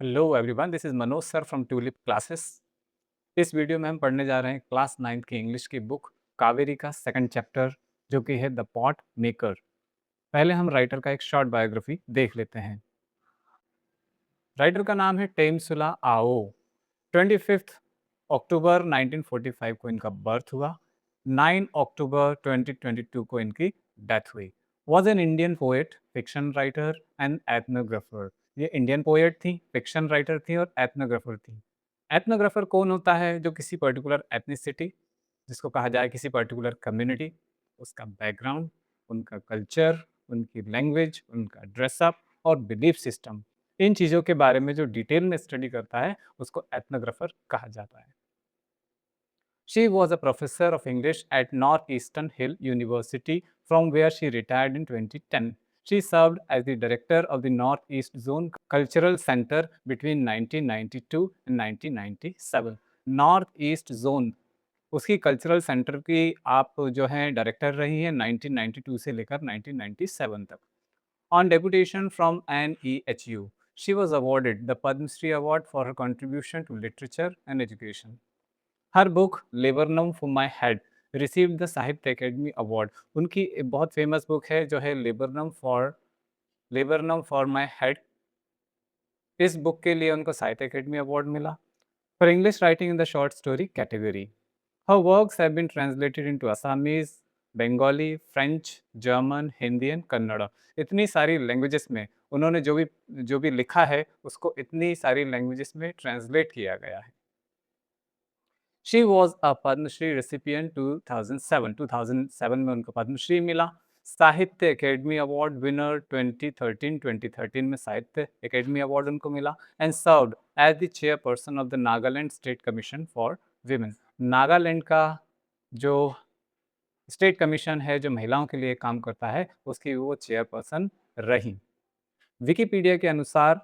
Hello everyone, this is Manoj sir from tulip classes. इस video में हम पढ़ने जा रहे हैं क्लास 9th की इंग्लिश की बुक कावेरी का सेकंड चैप्टर, जो कि है द पॉट मेकर। पहले हम राइटर का एक शॉर्ट बायोग्राफी देख लेते हैं। राइटर का नाम है टेमसुला आओ। 25 अक्टूबर 1945 को इनका बर्थ हुआ। 9 अक्टूबर 2022 को इनकी डेथ हुई। Was an Indian poet, fiction writer and ethnographer. ये इंडियन पोएट थी, फिक्शन राइटर थी और एथनोग्राफर थी। एथनोग्राफर कौन होता है? जो किसी पर्टिकुलर एथनिसिटी, जिसको कहा जाए किसी पर्टिकुलर कम्युनिटी, उसका बैकग्राउंड, उनका कल्चर, उनकी लैंग्वेज, उनका ड्रेसअप और बिलीफ सिस्टम, इन चीज़ों के बारे में जो डिटेल में स्टडी करता है उसको एथनोग्राफर कहा जाता है। She was a professor of English at North Eastern Hill University from where she retired in 2010। She served as the director of the Northeast Zone Cultural Center between 1992 and 1997. North east zone, उसकी cultural centre की आप जो हैं director रही हैं 1992 से लेकर 1997 तक। On deputation from NEHU, she was awarded the Padma Shri Award for her contribution to literature and education. Her book Laburnum for My Head received the साहित्य अकेडमी अवार्ड। उनकी एक बहुत फेमस बुक है जो है लेबरनम फॉर माई हेड। इस book के लिए उनको साहित्य अकेडमी अवार्ड मिला for English writing in the short story category. Her works have been translated into Assamese, Bengali, French, German, Hindi and Kannada। इतनी सारी लैंग्वेजेस में उन्होंने जो भी लिखा है उसको इतनी सारी लैंग्वेजेस में ट्रांसलेट किया गया है। She was a Padma Shri recipient 2007 में उनको पद्मश्री मिला। साहित्य अकेडमी अवार्ड विनर 2013 में साहित्य अकेडमी अवार्ड उनको मिला and served as the chairperson of the Nagaland State Commission for Women. Nagaland का जो स्टेट कमीशन है जो महिलाओं के लिए काम करता है, उसकी वो चेयरपर्सन रही। विकिपीडिया के अनुसार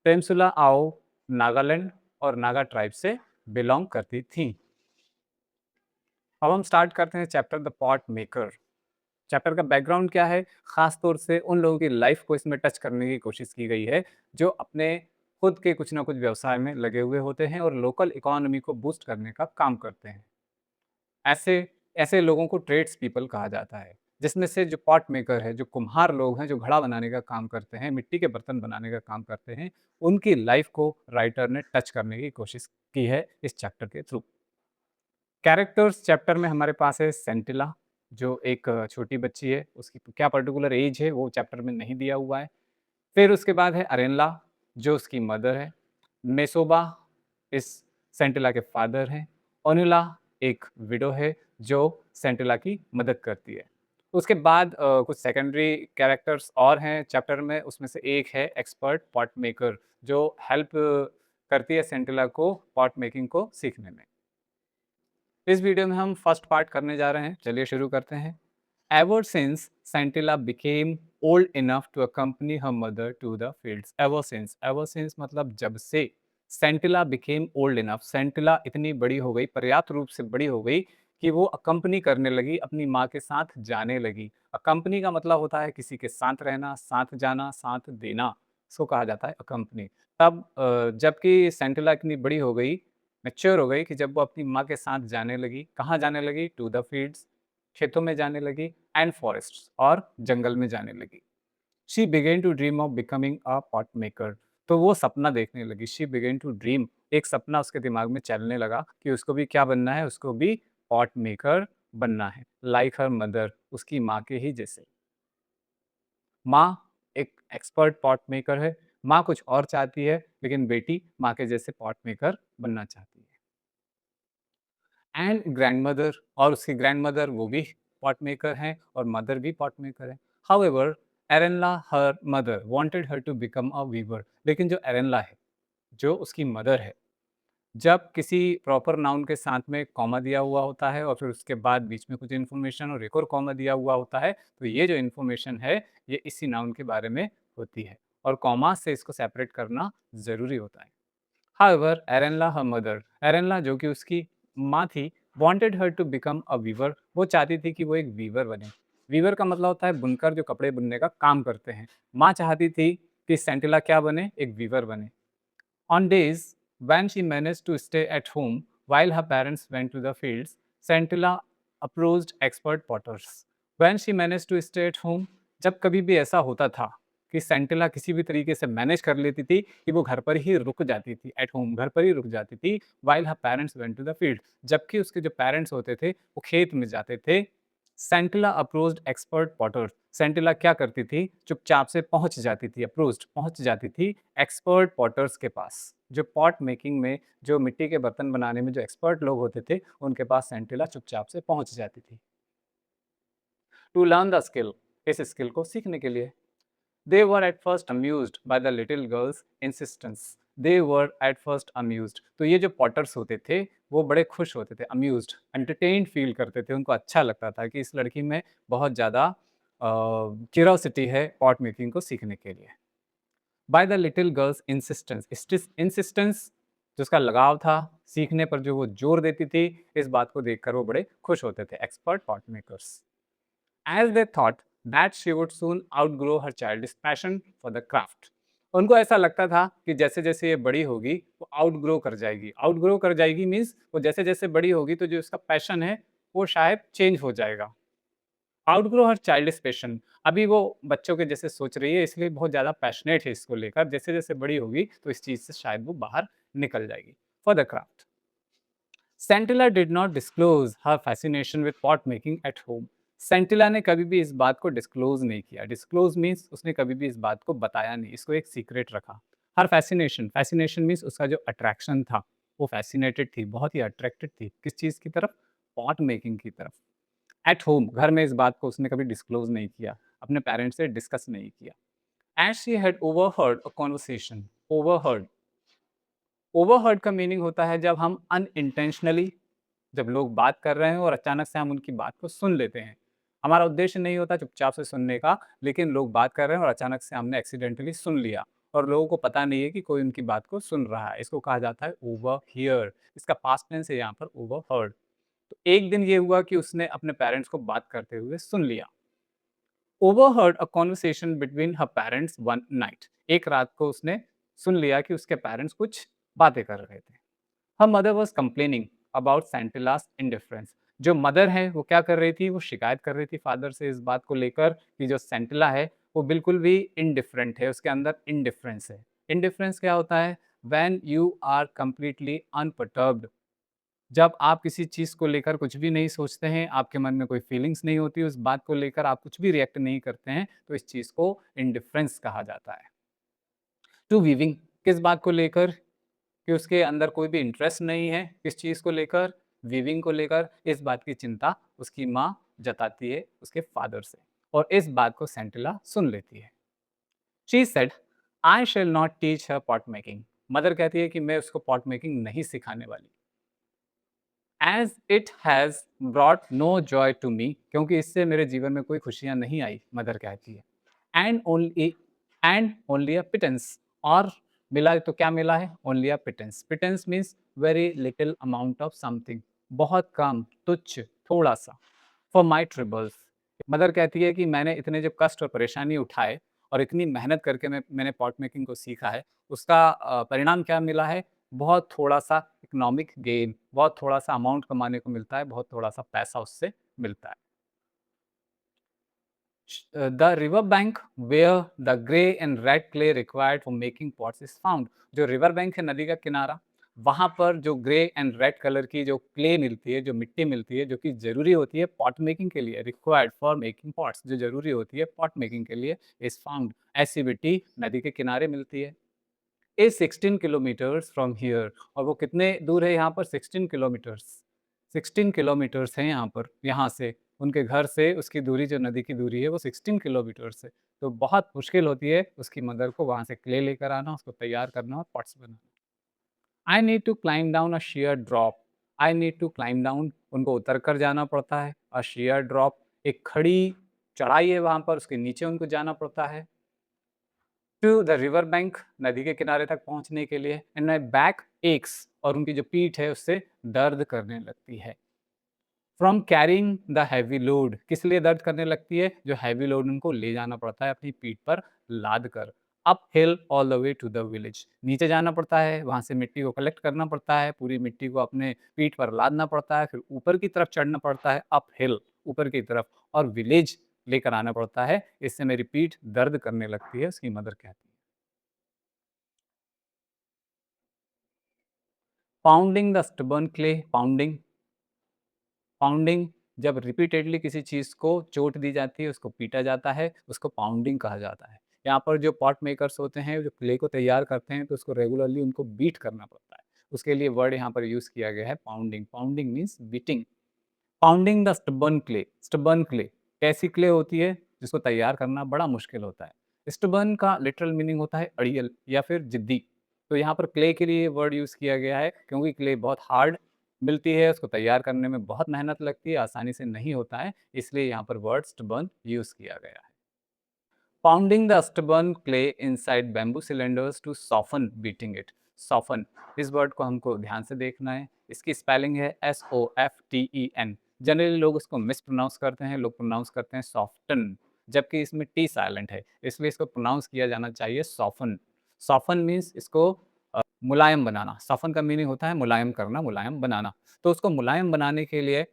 प्रेमसुला आओ नागालैंड और नागा ट्राइब से बिलोंग करती थी। अब हम स्टार्ट करते हैं chapter the pot maker. Chapter का बैकग्राउंड क्या है? खास तौर से उन लोगों की लाइफ को इसमें टच करने की कोशिश की गई है जो अपने खुद के कुछ ना कुछ व्यवसाय में लगे हुए होते हैं और लोकल इकोनॉमी को बूस्ट करने का काम करते हैं। ऐसे ऐसे लोगों को ट्रेड्स पीपल कहा जाता है, जिसमें से जो पॉट मेकर है, जो कुम्हार लोग हैं, जो घड़ा बनाने का काम करते हैं, मिट्टी के बर्तन बनाने का काम करते हैं, उनकी लाइफ को राइटर ने टच करने की कोशिश की है इस चैप्टर के थ्रू। कैरेक्टर्स चैप्टर में हमारे पास है सेंटिला, जो एक छोटी बच्ची है, उसकी क्या पर्टिकुलर एज है वो चैप्टर में नहीं दिया हुआ है। फिर उसके बाद है अरेनला, जो उसकी मदर है। मेसोबा इस सेंटिला के फादर हैं। ओनुला एक विडो है जो सेंटिला की मदद करती है। उसके बाद कुछ सेकेंडरी कैरेक्टर्स और हैं चैप्टर में, उसमें से एक है एक्सपर्ट पॉट मेकर, जो हेल्प करती है सेंटिला को पॉट मेकिंग को सीखने में। इस वीडियो में हम फर्स्ट पार्ट करने जा रहे हैं, चलिए शुरू करते हैं। Ever since Santilla became old enough to accompany her mother to the fields. Ever since मतलब जब से। Santilla became old enough, Santilla इतनी बड़ी हो गई, पर्याप्त रूप से बड़ी हो गई कि वो अकम्पनी करने लगी, अपनी माँ के साथ जाने लगी। अकम्पनी का मतलब होता है किसी के साथ रहना, साथ जाना, साथ देना, इसको कहा जाता है अकम्पनी। तब जबकि सेंटिला इतनी बड़ी हो गई, मैच्योर हो गई कि जब वो अपनी माँ के साथ जाने लगी, कहाँ जाने लगी? टू द फील्ड्स, खेतों में जाने लगी, एंड फॉरेस्ट्स और जंगल में जाने लगी। She began to dream of becoming a pot maker, तो वो सपना देखने लगी। शी बिगेन टू ड्रीम, एक सपना उसके दिमाग में चलने लगा कि उसको भी क्या बनना है? उसको भी पॉट मेकर बनना है, लाइक हर मदर, उसकी माँ के ही जैसे। माँ एक एक्सपर्ट पॉट मेकर है, माँ कुछ और चाहती है, लेकिन बेटी माँ के जैसे पॉट मेकर बनना चाहती है। एंड ग्रैंडमदर, और उसकी ग्रैंडमदर वो भी पॉट मेकर हैं और मदर भी पॉट मेकर है। However Arenla her mother wanted her to become a weaver, लेकिन जो एरेनला है, जो उसकी मदर है, जब किसी प्रॉपर नाउन के साथ में कॉमा दिया हुआ होता है और फिर उसके बाद बीच में कुछ इन्फॉर्मेशन और एक और कॉमा दिया हुआ होता है, तो ये जो इन्फॉर्मेशन है ये इसी नाउन के बारे में होती है और कॉमा से इसको सेपरेट करना ज़रूरी होता है। हाउएवर एरेनला हर मदर, एरेनला जो कि उसकी माँ थी, wanted her to become a weaver, वो चाहती थी कि वो एक वीवर बने। वीवर का मतलब होता है बुनकर, जो कपड़े बुनने का काम करते हैं। माँ चाहती थी कि सेंटिला क्या बने? एक वीवर बने। On days when she managed to stay at home while her parents went to the fields, Santilla approached expert potters. When she managed to stay at home, जब कभी भी ऐसा होता था कि सेंटिला किसी भी तरीके से मैनेज कर लेती थी कि वो घर पर ही रुक जाती थी, एट होम घर पर ही रुक जाती थी, while her parents went to the field, जबकि उसके जो पेरेंट्स होते थे वो खेत में जाते थे। सेंटिला अप्रोच्ड एक्सपर्ट पॉटर्स, सेंटिला क्या करती थी, चुपचाप से पहुंच जाती थी, अप्रोच्ड पहुंच जाती थी एक्सपर्ट पॉटर्स के पास, जो पॉट मेकिंग में, जो मिट्टी के बर्तन बनाने में जो एक्सपर्ट लोग होते थे, उनके पास सेंटिला चुपचाप से पहुंच जाती थी टू लर्न द स्किल, इस स्किल को सीखने के लिए। They were at first amused by the little girl's insistence. They were at first amused. तो ये जो पॉटर्स होते थे वो बड़े खुश होते थे, अम्यूज्ड, एंटरटेन्ड फील करते थे, उनको अच्छा लगता था कि इस लड़की में बहुत ज़्यादा क्यूरोसिटी है पॉट मेकिंग को सीखने के लिए। By the little girls insistence, insistence जो उसका लगाव था, सीखने पर जो वो जोर देती थी, इस बात को देखकर वो बड़े खुश होते थे expert pot makers. as they thought that she would soon outgrow her childish passion for the craft. उनको ऐसा लगता था कि जैसे-जैसे ये बड़ी होगी, वो आउटग्रो कर जाएगी। आउटग्रो कर जाएगी मीन्स वो जैसे-जैसे बड़ी होगी तो जो उसका पैशन है, वो शायद चेंज हो जाएगा। आउटग्रो हर चाइल्डिश पैशन, अभी वो बच्चों के जैसे सोच रही है इसलिए बहुत ज़्यादा पैशनेट है इसको लेकर, जैसे-जैसे बड़ी होगी तो इस चीज़ से शायद वो बाहर निकल जाएगी। For the craft. Sentila did not disclose her fascination with pot making at home. Sentila ने कभी भी इस बात को डिस्क्लोज नहीं किया। डिस्क्लोज मीन्स उसने कभी भी इस बात को बताया नहीं, इसको एक सीक्रेट रखा। हर फैसिनेशन, फैसिनेशन मीन्स उसका जो अट्रैक्शन था, वो फैसिनेटेड थी, बहुत ही अट्रैक्टेड थी किस चीज़ की तरफ, पॉट मेकिंग की तरफ। एट होम, घर में इस बात को उसने कभी डिस्क्लोज नहीं किया, अपने पेरेंट्स से डिस्कस नहीं किया। As she had overheard a conversation, overheard, overheard का मीनिंग होता है जब हम अनइंटेंशनली, जब लोग बात कर रहे हैं और अचानक से हम उनकी बात को सुन लेते हैं। हमारा उद्देश्य नहीं होता चुपचाप से सुनने का, लेकिन लोग बात कर रहे हैं और अचानक से हमने एक्सीडेंटली सुन लिया और लोगों को पता नहीं है कि कोई उनकी बात को सुन रहा है। इसको कहा जाता है ओवरहियर। इसका पास्ट टेंस है यहाँ पर ओवरहर्ड। तो एक दिन ये हुआ कि उसने अपने पेरेंट्स को बात करते हुए सुन लिया। Overheard a conversation between her parents one night. एक रात को उसने सुन लिया कि उसके पेरेंट्स कुछ बातें कर रहे थे। Her mother was complaining about Sentila's indifference. जो मदर है वो क्या कर रही थी, वो शिकायत कर रही थी फादर से इस बात को लेकर कि जो सेंटिला है वो बिल्कुल भी इनडिफरेंट है, उसके अंदर इनडिफरेंस है। इनडिफरेंस क्या होता है, when you are completely unperturbed, जब आप किसी चीज़ को लेकर कुछ भी नहीं सोचते हैं, आपके मन में कोई फीलिंग्स नहीं होती, उस बात को लेकर आप कुछ भी रिएक्ट नहीं करते हैं, तो इस चीज़ को इनडिफरेंस कहा जाता है। टू वीविंग, किस बात को लेकर, कि उसके अंदर कोई भी इंटरेस्ट नहीं है किस चीज़ को लेकर, वीविंग को लेकर, इस बात की चिंता उसकी माँ जताती है उसके फादर से और इस बात को सेंटिला सुन लेती है। She said, I shall not teach her pot making. Mother कहती है कि मैं उसको पॉट मेकिंग नहीं सिखाने वाली। As it has brought no joy to me, क्योंकि इससे मेरे जीवन में कोई खुशियाँ नहीं आई, मदर कहती है। And only, and only a pittance, और मिला तो क्या मिला है, only a pittance. Pittance means very little amount of something, बहुत कम, तुच्छ, थोड़ा सा। फॉर माई ट्रिबल्स, मदर कहती है कि मैंने इतने जब कष्ट और परेशानी उठाए और इतनी मेहनत करके मैंने पॉट मेकिंग को सीखा है, उसका परिणाम क्या मिला है, बहुत थोड़ा सा इकोनॉमिक गेन, बहुत थोड़ा सा अमाउंट कमाने को मिलता है, बहुत थोड़ा सा पैसा उससे मिलता है। The river bank where the grey and red clay required for making pots is found. जो रिवर बैंक है, नदी का किनारा, वहाँ पर जो ग्रे एंड रेड कलर की जो क्ले मिलती है, जो मिट्टी मिलती है, जो कि ज़रूरी होती है पॉट मेकिंग के लिए, रिक्वायर्ड फॉर मेकिंग पॉट्स, जो ज़रूरी होती है पॉट मेकिंग के लिए, इज फाउंड, ऐसी मिट्टी नदी के किनारे मिलती है। इज 16 किलोमीटर्स फ्रॉम हियर, और वो कितने दूर है यहाँ पर, 16 किलोमीटर्स, 16 किलोमीटर्स है यहाँ पर, यहाँ से उनके घर से उसकी दूरी, जो नदी की दूरी है वो 16 किलोमीटर्स है। तो बहुत मुश्किल होती है उसकी मदर को वहाँ से क्ले लेकर आना, उसको तैयार करना और पॉट्स बनाना। I need to climb down a sheer drop, I need to climb down, उनको उतर कर जाना पड़ता है, अ शेयर ड्रॉप, एक खड़ी चढ़ाई है वहाँ पर, उसके नीचे उनको जाना पड़ता है, टू द रिवर बैंक, नदी के किनारे तक पहुंचने के लिए। एंड माई बैक एक्स, और उनकी जो पीठ है उससे दर्द करने लगती है। From carrying the heavy load, किस लिए दर्द करने लगती है, जो हैवी लोड उनको ले जाना पड़ता है अपनी पीठ पर लाद कर। Up hill all the way to the village. नीचे जाना पड़ता है, वहाँ से मिट्टी को कलेक्ट करना पड़ता है, पूरी मिट्टी को अपने पीठ पर लादना पड़ता है, फिर ऊपर की तरफ चढ़ना पड़ता है, अप हिल ऊपर की तरफ, और विलेज लेकर आना पड़ता है। इससे मेरी पीठ दर्द करने लगती है, उसकी मदर कहती है। Pounding the stubborn clay, pounding, pounding जब रिपीटेडली किसी चीज़ को चोट दी जाती है, उसको पीटा जाता है, उसको पाउंडिंग कहा जाता है। यहाँ पर जो पॉट मेकर्स होते हैं, जो क्ले को तैयार करते हैं, तो उसको रेगुलरली उनको बीट करना पड़ता है। उसके लिए वर्ड यहाँ पर यूज़ किया गया है pounding. Pounding means beating. Pounding the stubborn clay, stubborn clay कैसी क्ले होती है जिसको तैयार करना बड़ा मुश्किल होता है। स्टबर्न का लिटरल मीनिंग होता है अड़ियल या फिर जिद्दी। तो यहाँ पर क्ले के लिए वर्ड यूज़ किया गया है क्योंकि क्ले बहुत हार्ड मिलती है, उसको तैयार करने में बहुत मेहनत लगती है, आसानी से नहीं होता है, इसलिए यहाँ पर वर्ड स्टबर्न यूज़ किया गया है। Pounding the stubborn clay inside bamboo cylinders to soften beating it. Soften इस वर्ड को हमको ध्यान से देखना है। इसकी स्पेलिंग है SOFTEN। जनरली लोग उसको मिस प्रोनाउंस करते हैं, लोग प्रोनाउंस करते हैं सॉफ्टन, जबकि इसमें टी साइलेंट है, इसलिए इसको प्रोनाउंस किया जाना चाहिए सॉफन। सॉफन मीन्स इसको मुलायम बनाना। सॉफन का मीनिंग होता है मुलायम करना, मुलायम बनाना। तो उसको मुलायम बनाने के लिए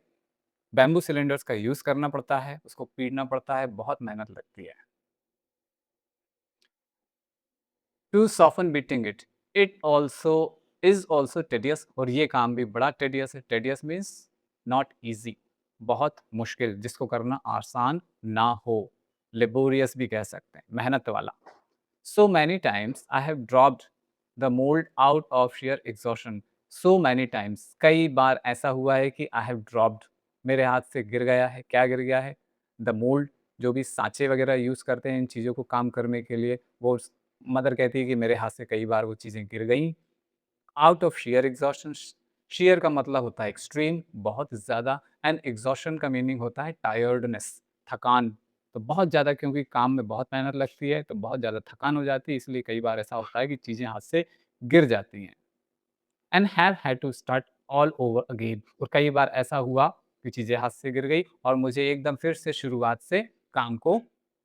बैम्बू सिलेंडर्स का यूज़ करना पड़ता है, उसको पीटना पड़ता है, बहुत मेहनत लगती है। To soften beating it, it also is also tedious, और ये काम भी बड़ा टेडियस है। टेडियस मीन्स नॉट ईजी, बहुत मुश्किल, जिसको करना आसान ना हो। लेबोरियस भी कह सकते हैं, मेहनत वाला। So many times I have dropped the mould out of share exhaustion. So many times, कई बार ऐसा हुआ है कि आई हैव ड्रॉप्ड, मेरे हाथ से गिर गया है। क्या गिर गया है? द मोल्ड, जो भी सांचे वगैरह यूज़ करते हैं इन चीज़ों को काम करने के लिए, वो मदर कहती है कि मेरे हाथ से कई बार वो चीज़ें गिर गई। Out of share exhaustion, share का मतलब होता है एक्सट्रीम, बहुत ज़्यादा, एंड एग्जॉशन का मीनिंग होता है टायर्डनेस, थकान। तो बहुत ज़्यादा, क्योंकि काम में बहुत मेहनत लगती है तो बहुत ज़्यादा थकान हो जाती है, इसलिए कई बार ऐसा होता है कि चीज़ें हाथ से गिर जाती हैं। And have had to start all over again, और कई बार ऐसा हुआ कि चीज़ें हाथ से गिर गई और मुझे एकदम फिर से शुरुआत से काम को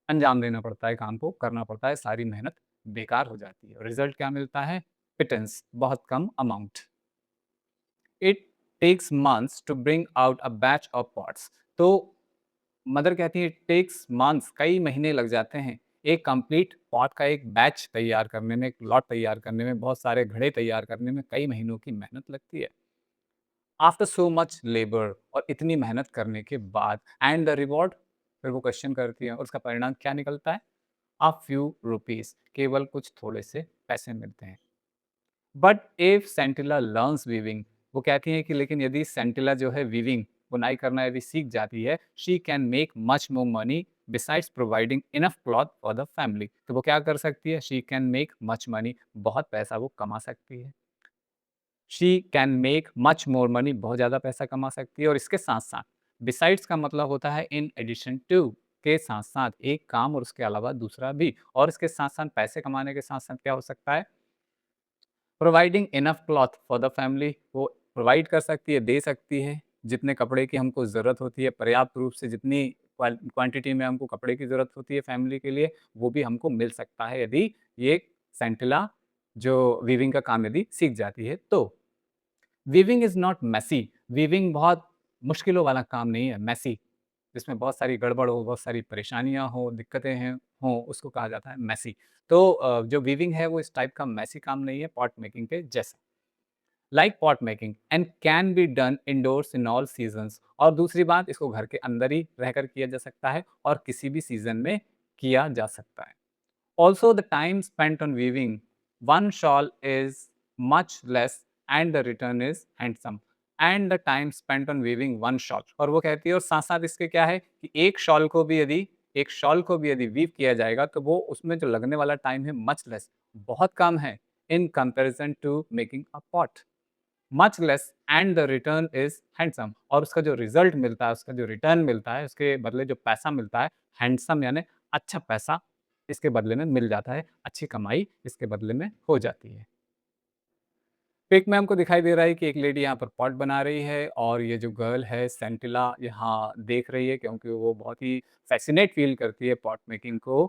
अंजाम देना पड़ता है, काम को करना पड़ता है, सारी मेहनत बेकार हो जाती है। रिजल्ट क्या मिलता है? पिटेंस, बहुत कम amount. It takes months to bring out a batch of pots. तो मदर कहती है इट टेक्स मंथ्स, कई महीने लग जाते हैं एक कंप्लीट पॉट का एक बैच तैयार करने में, एक लॉट तैयार करने में, बहुत सारे घड़े तैयार करने में कई महीनों की मेहनत लगती है। आफ्टर सो मच लेबर, और इतनी मेहनत करने के बाद, एंड द रिवॉर्ड, फिर वो क्वेश्चन करती है और उसका परिणाम क्या निकलता है? अ फ्यू रुपीज, केवल कुछ थोड़े से पैसे मिलते हैं। बट इफ सेंटिला लर्न्स वीविंग, वो कहती हैं कि लेकिन यदि सेंटिला जो है वीविंग, बुनाई करना यदि सीख जाती है, she can make much more money besides providing enough cloth for the family. तो वो क्या कर सकती है? She can make much money, बहुत पैसा वो कमा सकती है। She can make much more money, बहुत ज़्यादा पैसा कमा सकती है। और इसके साथ साथ, बिसाइड्स का मतलब होता है इन एडिशन टू, के साथ साथ, एक काम और उसके अलावा दूसरा भी, और इसके साथ साथ पैसे कमाने के साथ साथ क्या हो सकता है? Providing enough cloth for the family, वो प्रोवाइड कर सकती है, दे सकती है, जितने कपड़े की हमको ज़रूरत होती है, पर्याप्त रूप से जितनी क्वांटिटी में हमको कपड़े की ज़रूरत होती है फैमिली के लिए, वो भी हमको मिल सकता है यदि ये सेंटिला जो वीविंग का काम यदि सीख जाती है तो। Weaving is not messy, weaving बहुत मुश्किलों वाला काम नहीं है, मेसी, जिसमें बहुत सारी गड़बड़ हो, बहुत सारी परेशानियाँ हो, दिक्कतें हैं हों, उसको कहा जाता है मेसी। तो जो वीविंग है वो इस टाइप का मेसी काम नहीं है पॉट मेकिंग के जैसा। Like pot making and can be done indoors in all seasons, और दूसरी बात, इसको घर के अंदर ही रहकर किया जा सकता है और किसी भी सीज़न में किया जा सकता है। Also, the time spent on weaving one shawl is much less and the return is handsome. And the time spent on weaving one shawl, और वो कहती है और साथ साथ इसके क्या है कि एक शॉल को भी यदि वीव किया जाएगा तो वो उसमें जो लगने वाला टाइम है मच लेस, बहुत कम है, in comparison to making a pot, much less, and the return is handsome, और उसका जो रिजल्ट मिलता है, उसका जो रिटर्न मिलता है, उसके बदले जो पैसा मिलता है, हैंडसम यानी अच्छा पैसा इसके बदले में मिल जाता है, अच्छी कमाई इसके बदले में हो जाती है। पिक में हमको दिखाई दे रहा है कि एक लेडी यहाँ पर पॉट बना रही है और ये जो गर्ल है सेंटिला यहाँ देख रही है, क्योंकि वो बहुत ही फैसिनेट फील करती है पॉट मेकिंग को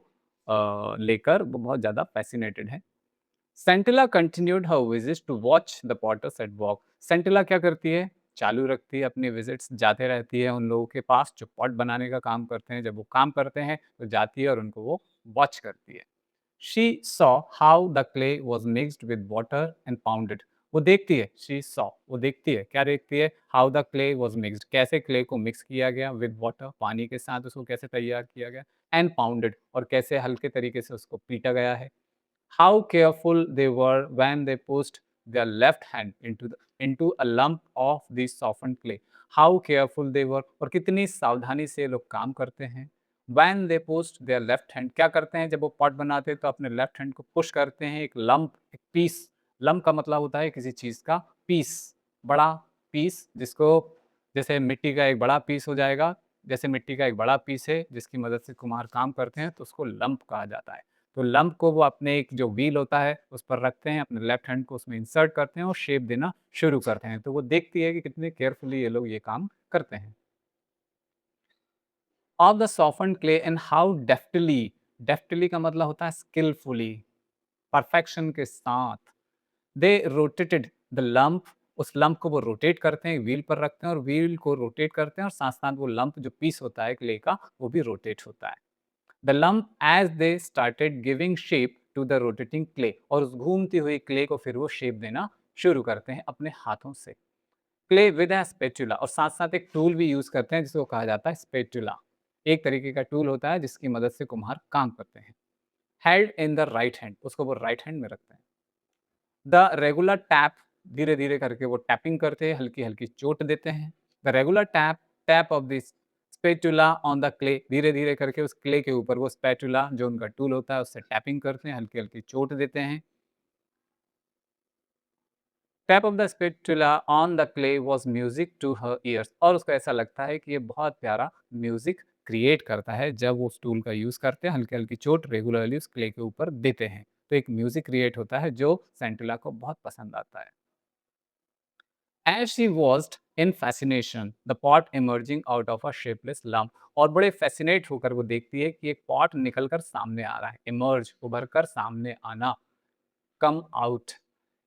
लेकर वो बहुत ज़्यादा फ़ैसिनेटेड हैं। Sentila continued her visits to watch the potters at work. Sentila क्या करती है? चालू रखती है अपनी विजिट्स, जाते रहती है उन लोगों के पास जो पॉट बनाने का काम करते हैं। जब वो काम करते हैं तो जाती है और उनको वो वॉच करती है। She saw how the clay was mixed with water and pounded. वो देखती है, she saw, वो देखती है, क्या देखती है? How the clay was mixed, कैसे clay को mix किया गया with water, पानी के साथ उसको कैसे तैयार किया गया, and pounded, और कैसे हल्के तरीके से उसको पीटा गया है। How careful they were when they pushed their left hand into a lump of the softened clay. How careful they were, और कितनी सावधानी से ये लोग काम करते हैं। When they pushed their left hand, क्या करते हैं जब वो पॉट बनाते हैं तो अपने लेफ्ट हैंड को पुश करते हैं, एक लंप, एक पीस। लंप का मतलब होता है किसी चीज़ का पीस, बड़ा पीस, जिसको जैसे मिट्टी का एक बड़ा पीस हो जाएगा, जैसे मिट्टी का एक बड़ा पीस है जिसकी मदद से कुम्हार काम करते हैं तो उसको लंप कहा जाता है। तो लंप को वो अपने एक जो व्हील होता है उस पर रखते हैं, अपने लेफ्ट हैंड को उसमें इंसर्ट करते हैं और शेप देना शुरू करते हैं। तो वो देखती है कि कितने केयरफुली ये लोग ये काम करते हैं। Of the softened clay and how deftly, deftly का मतलब होता है स्किलफुली, परफेक्शन के साथ, दे रोटेटेड द लंप, उस लंप को वो रोटेट करते हैं, व्हील पर रखते हैं और व्हील को रोटेट करते हैं और साथ-साथ वो लंप जो पीस होता है क्ले का वो भी रोटेट होता है। The lump as they started giving shape to the rotating clay, और उस घूमती हुई क्ले को फिर वो शेप देना शुरू करते हैं अपने हाथों से। क्ले विद अ स्पैचुला, और साथ-साथ एक टूल भी यूज़ करते हैं जिसको कहा जाता है स्पैचुला। एक तरीके का टूल होता है जिसकी मदद से कुम्हार काम करते हैं। Held in the right hand, उसको वो राइट हैंड में रखते हैं। द रेगुलर टैप, धीरे-धीरे करके वो टैपिंग करते हैं, हल्की-हल्की चोट देते हैं। The regular tap, tap of this spatula on the clay, धीरे-धीरे करके उस क्ले के ऊपर वो स्पैचुला जो उनका टूल होता है उससे टैपिंग करते हैं, हल्की-हल्की चोट देते हैं। Tap of the spatula on the clay was music to her ears, और उसको ऐसा लगता है कि ये बहुत प्यारा म्यूजिक क्रिएट करता है जब वो उस टूल का यूज़ करते हैं, हल्की-हल्की चोट रेगुलरली उस क्ले के ऊपर देते हैं। तो एक म्यूजिक क्रिएट होता है जो सेंटिला को बहुत पसंद आता है। As she watched in fascination, the pot emerging out of a shapeless lump, और बड़े fascinate होकर वो देखती है कि एक पॉट निकलकर सामने आ रहा है। emerge, उभर कर सामने आना, come out,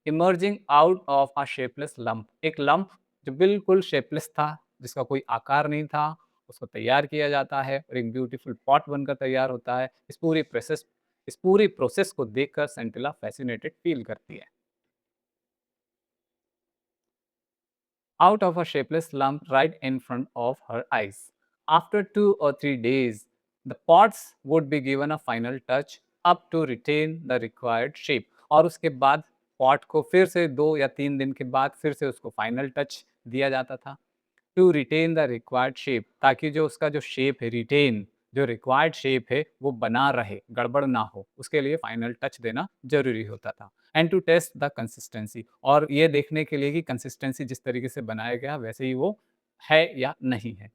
emerging out of a shapeless lump, एक lump जो बिल्कुल shapeless था, जिसका कोई आकार नहीं था, उसको तैयार किया जाता है और एक ब्यूटीफुल पॉट बनकर तैयार होता है। इस पूरी प्रोसेस को देखकर सेंटिला fascinated फील करती है। Out of a shapeless lump right in front of her eyes. After 2 or 3 days, the pots would be given a final touch up to retain the required shape. और उसके बाद pot को फिर से 2 या 3 दिन के बाद फिर से उसको फाइनल टच दिया जाता था। To retain the required shape, ताकि जो उसका जो शेप है, रिटेन, जो रिक्वायर्ड शेप है वो बना रहे, गड़बड़ ना हो, उसके लिए फाइनल टच देना जरूरी होता था। And to test the consistency, और ये देखने के लिए कि कंसिस्टेंसी जिस तरीके से बनाया गया वैसे ही वो है या नहीं है।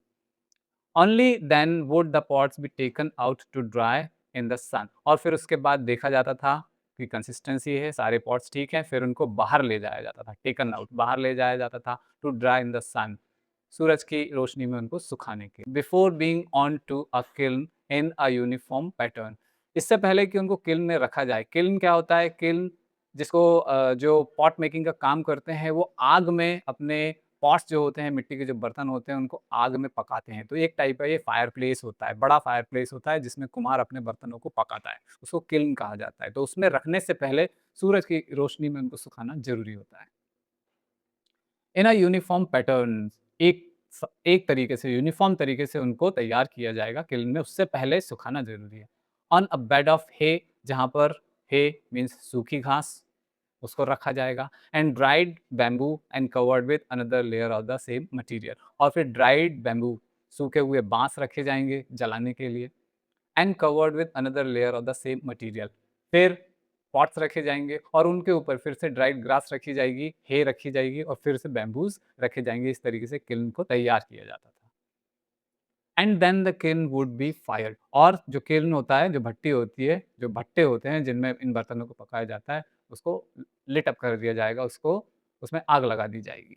Only then would the pots be taken out to dry in the sun, और फिर उसके बाद देखा जाता था कि कंसिस्टेंसी है, सारे पॉट्स ठीक है, फिर उनको बाहर ले जाया जाता था, टेकन आउट, बाहर ले जाया जाता था, to dry in the sun, सूरज की रोशनी में उनको सुखाने के, before being on to a kiln in a uniform pattern, इससे पहले कि उनको किल्न में रखा जाए। किल्न क्या होता है? किल्न जिसको जो पॉट मेकिंग का काम करते हैं वो आग में अपने पॉट्स जो होते हैं, मिट्टी के जो बर्तन होते हैं उनको आग में पकाते हैं। तो एक टाइप का ये फायर प्लेस होता है, बड़ा फायर प्लेस होता है जिसमें कुम्हार अपने बर्तनों को पकाता है, उसको किल्न कहा जाता है। तो उसमें रखने से पहले सूरज की रोशनी में उनको सुखाना जरूरी होता है। इन अ यूनिफॉर्म पैटर्न, एक तरीके से यूनिफॉर्म तरीके से उनको तैयार किया जाएगा किल्न में, उससे पहले सुखाना जरूरी है। ऑन अ बेड ऑफ हे, जहाँ पर हे मीन्स सूखी घास, उसको रखा जाएगा। And dried bamboo and covered with another layer of the same material, और फिर ड्राइड बैम्बू, सूखे हुए बांस रखे जाएंगे जलाने के लिए। And covered with another layer of the same material, फिर पॉट्स रखे जाएंगे और उनके ऊपर फिर से ड्राइड ग्रास रखी जाएगी, हे रखी जाएगी और फिर से बैम्बूज रखे जाएंगे। इस तरीके से किल्न को तैयार किया जाता था। And then the kiln would be fired, और जो किल्न होता है, जो भट्टी होती है, जो भट्टे होते हैं जिनमें इन बर्तनों को पकाया जाता है, उसको लिट अप कर दिया जाएगा, उसको उसमें आग लगा दी जाएगी।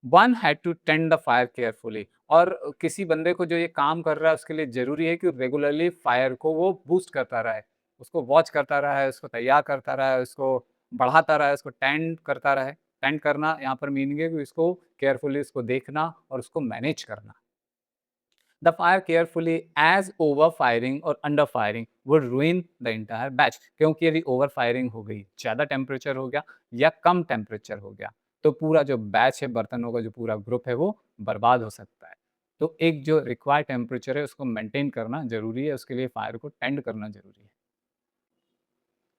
One had to tend the fire carefully, और किसी बंदे को जो ये काम कर रहा है उसके लिए ज़रूरी है कि रेगुलरली फायर को वो बूस्ट करता रहे, उसको वॉच करता रहा है, उसको तैयार करता रहा है, उसको बढ़ाता रहा है, उसको टेंड करता रहे। टेंड करना यहाँ पर मीनिंग है कि इसको केयरफुली उसको देखना और उसको मैनेज करना। The fire carefully, as over firing or under firing would ruin the entire batch, क्योंकि यदि ओवर फायरिंग हो गई, ज़्यादा टेम्परेचर हो गया या कम टेम्परेचर हो गया, तो पूरा जो बैच है, बर्तनों का जो पूरा ग्रुप है वो बर्बाद हो सकता है। तो एक जो रिक्वायर्ड टेम्परेचर है उसको मेंटेन करना ज़रूरी है, उसके लिए फायर को टेंड करना ज़रूरी है।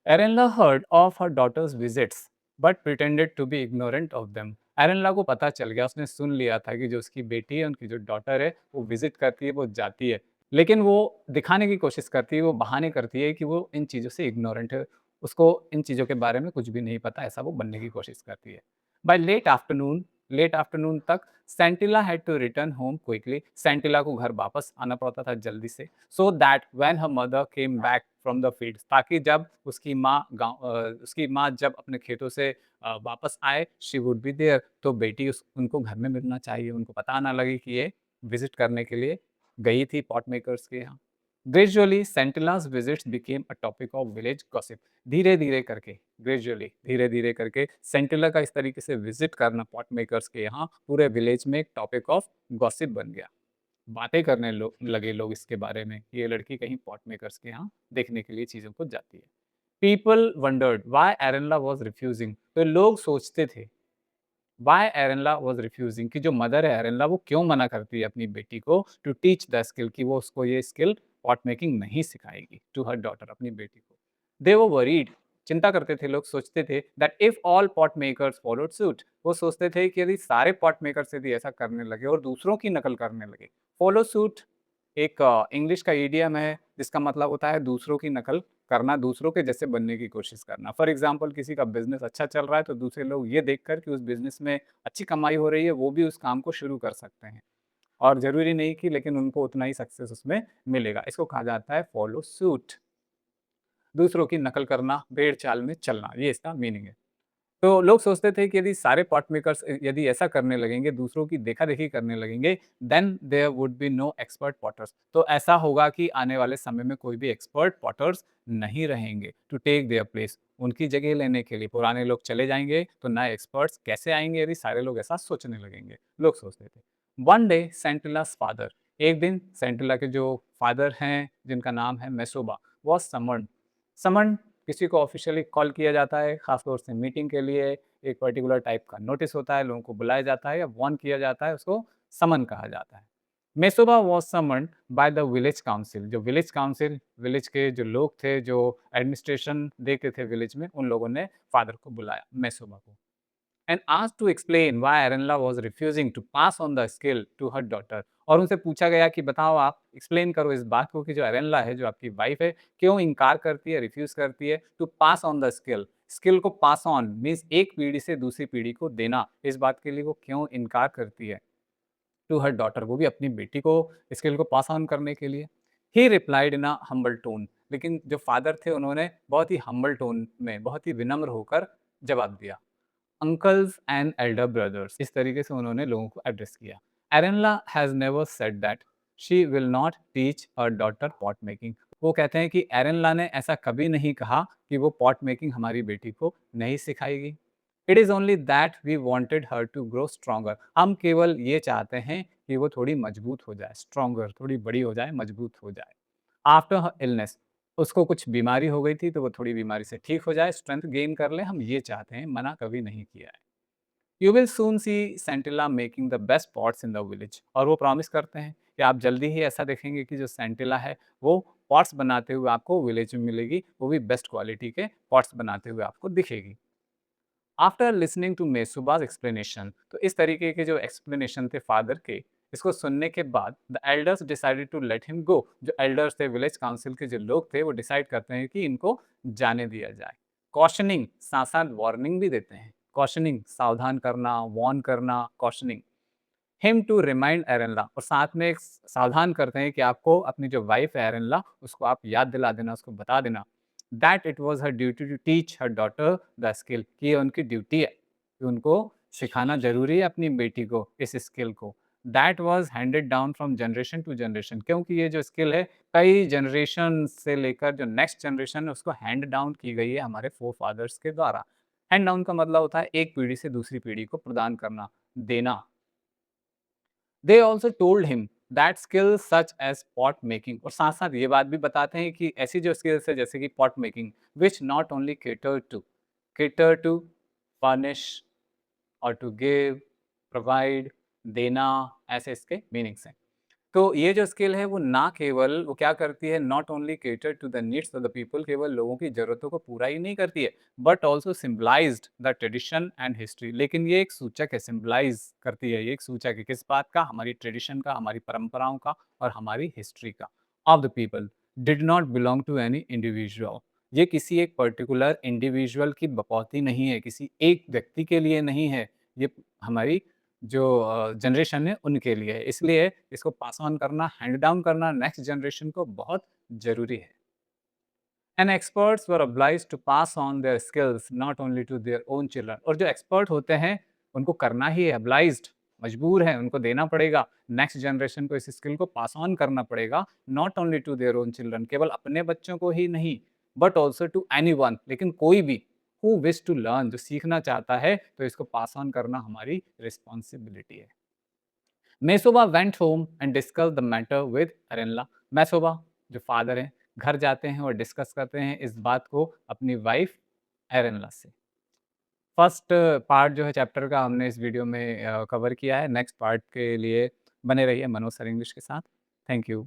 एरेनला heard of her daughter's visits but pretended to be ignorant of them. एरेनला को पता चल गया, उसने सुन लिया था कि जो उसकी बेटी है, उनकी जो डॉटर है, वो विजिट करती है, वो जाती है। लेकिन वो दिखाने की कोशिश करती है, वो बहाने करती है कि वो इन चीज़ों से इग्नोरेंट है, उसको इन चीज़ों के बारे में कुछ भी नहीं पता, ऐसा वो बनने की कोशिश करती है। बाय लेट आफ्टरनून तक Sentila had to return home quickly, Sentila को घर वापस आना पड़ता था जल्दी से, so that when her mother came back from the fields, ताकि जब उसकी माँ जब अपने खेतों से वापस आए, शी वुड बी देयर, तो बेटी उनको घर में मिलना चाहिए, उनको पता ना लगे कि ये विजिट करने के लिए गई थी पॉट मेकर्स के यहाँ। Gradually Sentila's visits became a topic of village gossip. धीरे धीरे करके, ग्रेजुअली धीरे धीरे करके सेंटिला का इस तरीके से विजिट करना पॉट मेकर्स के यहाँ पूरे विलेज में एक टॉपिक ऑफ गॉसिप बन गया। बातें करने लगे लोग इसके बारे में कि ये लड़की कहीं पॉट मेकर्स के यहाँ देखने के लिए चीज़ों को जाती है। People wondered why Arenla was refusing, तो लोग सोचते थे वाई एरनला वॉज रिफ्यूजिंग, कि जो मदर है एरनला, वो क्यों मना करती है अपनी बेटी को टू टीच द स्किल, कि वो उसको ये स्किल पॉट मेकिंग नहीं सिखाएगी टू हर डॉटर, अपनी बेटी को। दे वो वरीड, चिंता करते थे लोग, सोचते थे that if all pot makers followed suit, वो सोचते थे कि यदि सारे पॉट मेकर्स यदि ऐसा करने लगे और दूसरों की नकल करने लगे। फॉलो सूट एक इंग्लिश का ईडियम है जिसका मतलब होता है दूसरों की नकल करना, दूसरों के जैसे बनने की कोशिश करना। फॉर एग्जाम्पल, किसी का बिजनेस अच्छा चल रहा है तो दूसरे लोग ये देखकर कि उस बिजनेस में अच्छी कमाई हो रही है, वो भी उस काम को शुरू कर सकते हैं, और ज़रूरी नहीं कि लेकिन उनको उतना ही सक्सेस उसमें मिलेगा। इसको कहा जाता है फॉलो सूट, दूसरों की नकल करना, भेड़ चाल में चलना, ये इसका मीनिंग है। तो लोग सोचते थे कि यदि सारे पॉट मेकर्स यदि ऐसा करने लगेंगे, दूसरों की देखा-देखी करने लगेंगे, then there would be no expert potters, तो ऐसा होगा कि आने वाले समय में कोई भी एक्सपर्ट पॉटर्स नहीं रहेंगे टू टेक देयर प्लेस, उनकी जगह लेने के लिए। पुराने लोग चले जाएँगे, तो नए एक्सपर्ट्स कैसे आएँगे यदि सारे लोग ऐसा सोचने लगेंगे, लोग सोचते थे। वन डे सेंटिलास फादर, एक दिन सेंटिला के जो फादर हैं, जिनका नाम है मेसोबा, वाज़ समन्ड। समन्ड किसी को ऑफ़िशियली कॉल किया जाता है, ख़ास तौर से मीटिंग के लिए, एक पर्टिकुलर टाइप का नोटिस होता है, लोगों को बुलाया जाता है या वार्न किया जाता है, उसको समन कहा जाता है। Mesoba was summoned by the village council, जो विलेज काउंसिल, विलेज के जो लोग थे, जो एडमिनिस्ट्रेशन देखते थे विलेज में, उन लोगों ने फादर को बुलाया, मेसोबा को। And asked to explain why Arenla was refusing to pass on the skill to her daughter, और उनसे पूछा गया कि बताओ, आप एक्सप्लेन करो इस बात को कि जो एरेनला है, जो आपकी वाइफ है, क्यों इनकार करती है, रिफ्यूज करती है to pass on the skill. Skill को पास ऑन मीन्स एक पीढ़ी से दूसरी पीढ़ी को देना, इस बात के लिए वो क्यों इनकार करती है टू हर डॉटर, वो भी अपनी बेटी को स्किल को पास ऑन करने के लिए। ही replied in a humble tone, लेकिन जो फादर थे उन्होंने बहुत ही हम्बल टोन में, बहुत ही विनम्र होकर जवाब दिया। अंकल्स एंड एल्डर ब्रदर्स, इस तरीके से उन्होंने लोगों को एड्रेस किया। Arenla has never said that she will not teach her daughter pot making, वो कहते हैं कि एरेनला ने ऐसा कभी नहीं कहा कि वो पॉट मेकिंग हमारी बेटी को नहीं सिखाएगी। It is only that we wanted her to grow stronger, हम केवल ये चाहते हैं कि वो थोड़ी मजबूत हो जाए, स्ट्रॉन्गर, थोड़ी बड़ी हो जाए, मजबूत हो जाए। आफ्टर हर इलनेस, उसको कुछ बीमारी हो गई थी तो वो थोड़ी बीमारी से ठीक हो जाए, स्ट्रेंथ गेन कर ले, हम ये चाहते हैं, मना कभी नहीं किया है। You will soon see Sentila making the best pots in the village, और वो प्रॉमिस करते हैं कि आप जल्दी ही ऐसा देखेंगे कि जो सेंटिला है वो पॉट्स बनाते हुए आपको विलेज में मिलेगी, वो भी बेस्ट क्वालिटी के पॉट्स बनाते हुए आपको दिखेगी। आफ्टर लिसनिंग टू मेसुबाज एक्सप्लेनेशन, तो इस तरीके के जो एक्सप्लेनेशन थे फादर के, इसको सुनने के बाद the elders decided to let him go, जो एल्डर्स थे, विलेज काउंसिल के जो लोग थे, वो डिसाइड करते हैं कि इनको जाने दिया जाए। कॉशनिंग, साथ साथ वार्निंग भी देते हैं। कॉशनिंग, सावधान करना, वार्न करना, कॉशनिंग हिम टू रिमाइंड एरनला, और साथ में एक सावधान करते हैं कि आपको अपनी जो वाइफ है एरनला, उसको आप याद दिला देना, उसको बता देना that it was her duty to teach her daughter the skill, कि ये उनकी ड्यूटी है कि उनको सिखाना ज़रूरी है अपनी बेटी को इस स्किल को। That was handed down from generation to generation, क्योंकि ये जो स्किल है कई जनरेशन से लेकर जो नेक्स्ट जनरेशन है उसको हैंड डाउन की गई है हमारे फ़ोरफ़ादर्स के द्वारा। हैंड डाउन का मतलब होता है एक पीढ़ी से दूसरी पीढ़ी को प्रदान करना, देना। They also told him that skills such as pot making, और साथ-साथ ये बात भी बताते हैं कि ऐसी जो स्किल्स है जैसे कि pot making, which not only cater to furnish और टू गिव, प्रोवाइड, देना, ऐसे इसके मीनिंग्स हैं। तो ये जो स्किल है वो ना केवल वो क्या करती है, not only cater to the needs of the people, केवल लोगों की ज़रूरतों को पूरा ही नहीं करती है, but also symbolised the tradition and history. लेकिन ये एक सूचक है, सिम्बलाइज़ करती है, ये एक सूचक है किस बात का? हमारी ट्रेडिशन का, हमारी परंपराओं का और हमारी हिस्ट्री का। Of the people, did not belong to any individual. ये किसी एक पर्टिकुलर इंडिविजुअल की बकौती नहीं है, किसी एक व्यक्ति के लिए नहीं है, ये हमारी जो जनरेशन है उनके लिए है। इसलिए इसको पास ऑन करना, हैंड डाउन करना नेक्स्ट जनरेशन को बहुत ज़रूरी है। And experts were obliged to pass on their skills not only to their own children, और जो एक्सपर्ट होते हैं उनको करना ही है, ऑब्लाइज्ड, मजबूर हैं, उनको देना पड़ेगा नेक्स्ट जनरेशन को, इस स्किल को पास ऑन करना पड़ेगा, not only to their own children, केवल अपने बच्चों को ही नहीं, बट ऑल्सो टू एनीवन, लेकिन कोई भी हु विश टू लर्न, जो सीखना चाहता है, तो इसको पास ऑन करना हमारी रिस्पॉन्सिबिलिटी है। Mesoba went home and discuss the matter with Arenla. Mesoba जो फादर हैं, घर जाते हैं और डिस्कस करते हैं इस बात को अपनी वाइफ एरेनला से। फर्स्ट पार्ट जो है चैप्टर का हमने इस वीडियो में कवर किया है। नेक्स्ट पार्ट के लिए बने रहिए मनोज सर इंग्लिश के साथ। Thank you.